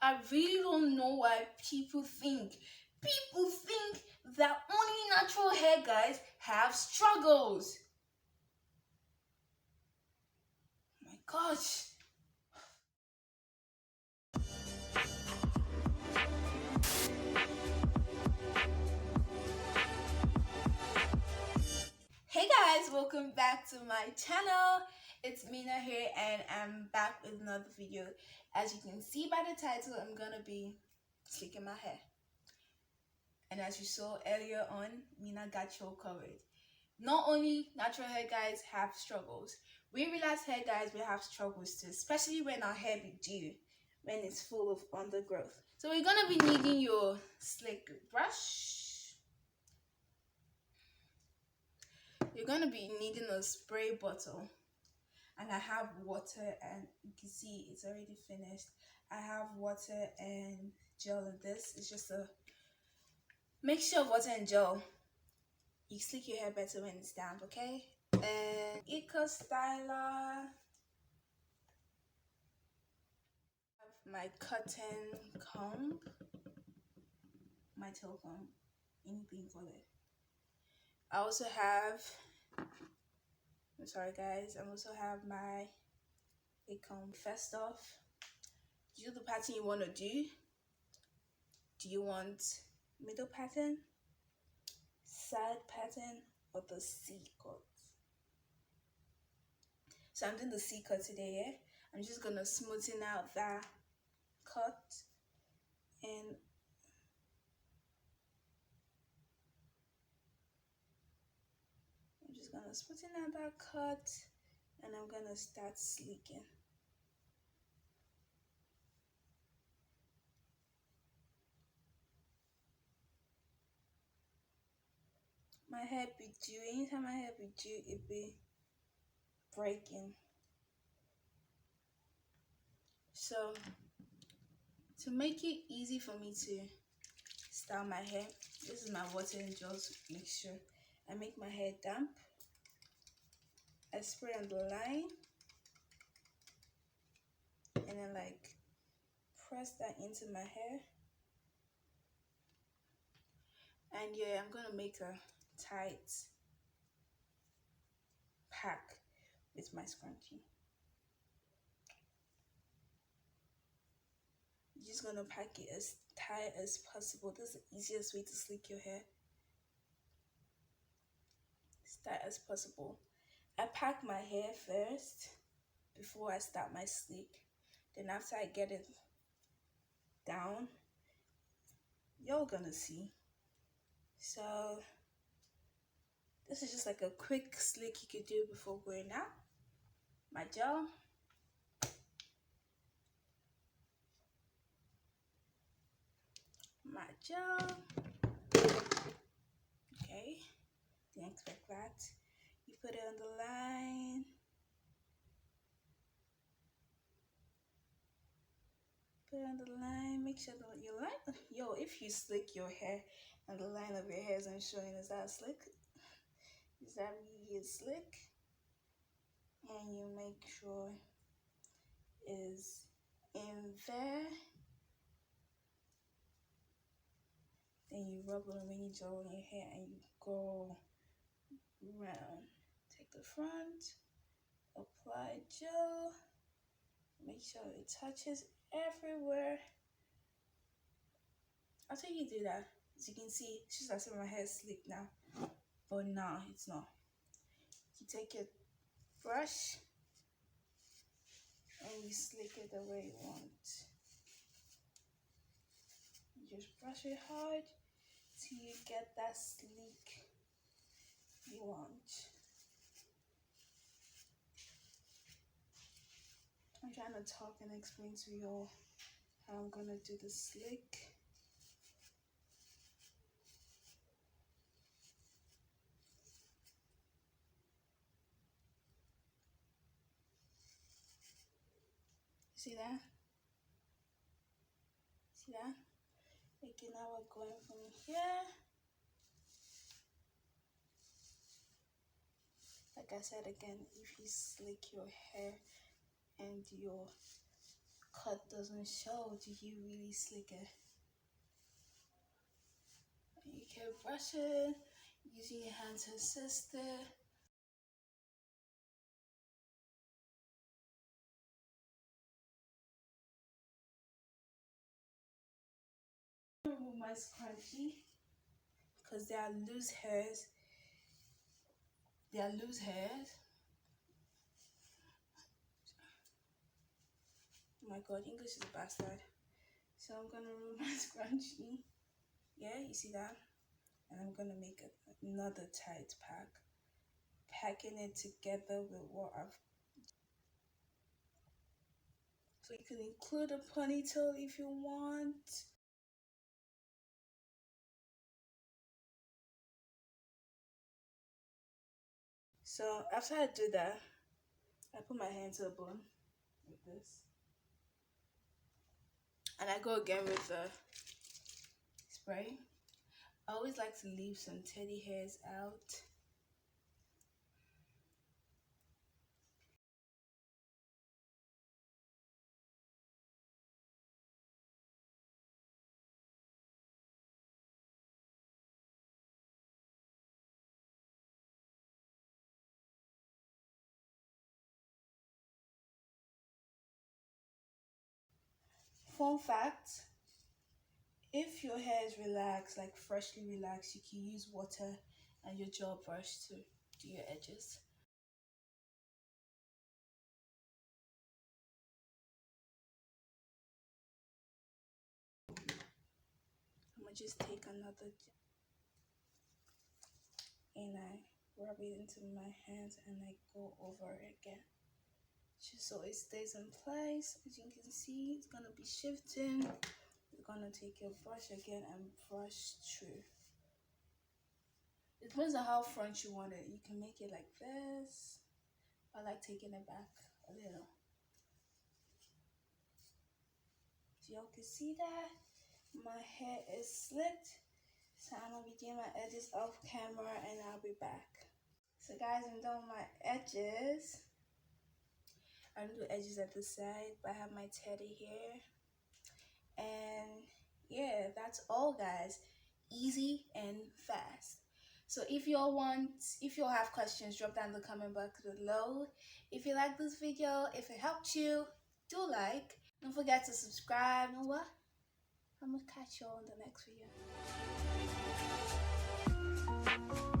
I really don't know why people think. People think that only natural hair guys have struggles. Oh my gosh. Hey guys, welcome back to my channel. It's Minna here and I'm back with another video. As you can see by the title, I'm gonna be slicking my hair. And as you saw earlier on, Minna got you covered. Not only natural hair guys have struggles, we relaxed hair guys will have struggles too, especially when our hair be due, when it's full of undergrowth. So we're gonna be needing your slick brush. You're gonna be needing a spray bottle, and I have water, and you can see it's already finished. I have water and gel in this. It's just a mixture of water and gel. You slick your hair better when it's damp, okay? And Eco Styler. My cotton comb, my tail comb, anything for it. I also have, I'm sorry guys, I also have my comb. First off, do the pattern you want to do. Do you want middle pattern, side pattern, or the C cut? So I'm doing the C cut today, yeah? I'm just gonna smoothen out that cut, and I'm just gonna smoothen out that cut, and I'm gonna start slicking. My hair be due, anytime my hair be due, it be breaking. So to make it easy for me to style my hair, this is my water and gel mixture. I make my hair damp, I spray on the line, and then like press that into my hair. And yeah, I'm gonna make a tight pack with my scrunchie. You're just gonna pack it as tight as possible. This is the easiest way to slick your hair. As tight as possible. I pack my hair first before I start my slick. Then after I get it down, you're gonna see. So this is just like a quick slick you could do before going out. My gel. My gel. Okay, didn't expect that. You put it on the line. Put it on the line. Make sure that your line. Yo, if you slick your hair and the line of your hair isn't showing, is that slick? Is that really slick? And you make sure is in there. Then you rub the remaining gel on your hair and you go round. Take the front, apply gel, make sure it touches everywhere. After you do that, as you can see, it's just as if my hair is slick now, but no, it's not. You take your brush and you slick it the way you want. You just brush it hard till you get that sleek you want. I'm trying to talk and explain to you all how I'm gonna do the slick. See that? See that? Okay, now we're going from here. Like I said again, if you slick your hair and your cut doesn't show, do you really slick it? And you can brush it using your hand to assist it. Remove my scrunchie because they are loose hairs. They are loose hairs. Oh my god, English is a bastard. So I'm gonna remove my scrunchie. Yeah, you see that? And I'm gonna make another tight pack. Packing it together with what I've. So you can include a ponytail if you want. So after I do that, I put my hair into a bun like this. And I go again with the spray. I always like to leave some teddy hairs out. Fun fact, if your hair is relaxed, like freshly relaxed, you can use water and your gel brush to do your edges. I'm gonna just take another and I rub it into my hands and I go over it again. Just so it stays in place. As you can see, it's gonna be shifting. You're gonna take your brush again and brush through. It depends on how front you want it. You can make it like this. I like taking it back a little. So y'all can see that my hair is slicked. So I'm gonna be doing my edges off camera and I'll be back. So guys, I'm done with my edges. I don't do edges at the side, but I have my teddy here. And yeah, that's all guys. Easy and fast. So if you all have questions, drop down in the comment box below. If you like this video, if it helped you, do like. Don't forget to subscribe. And what? I'm gonna catch you all in the next video.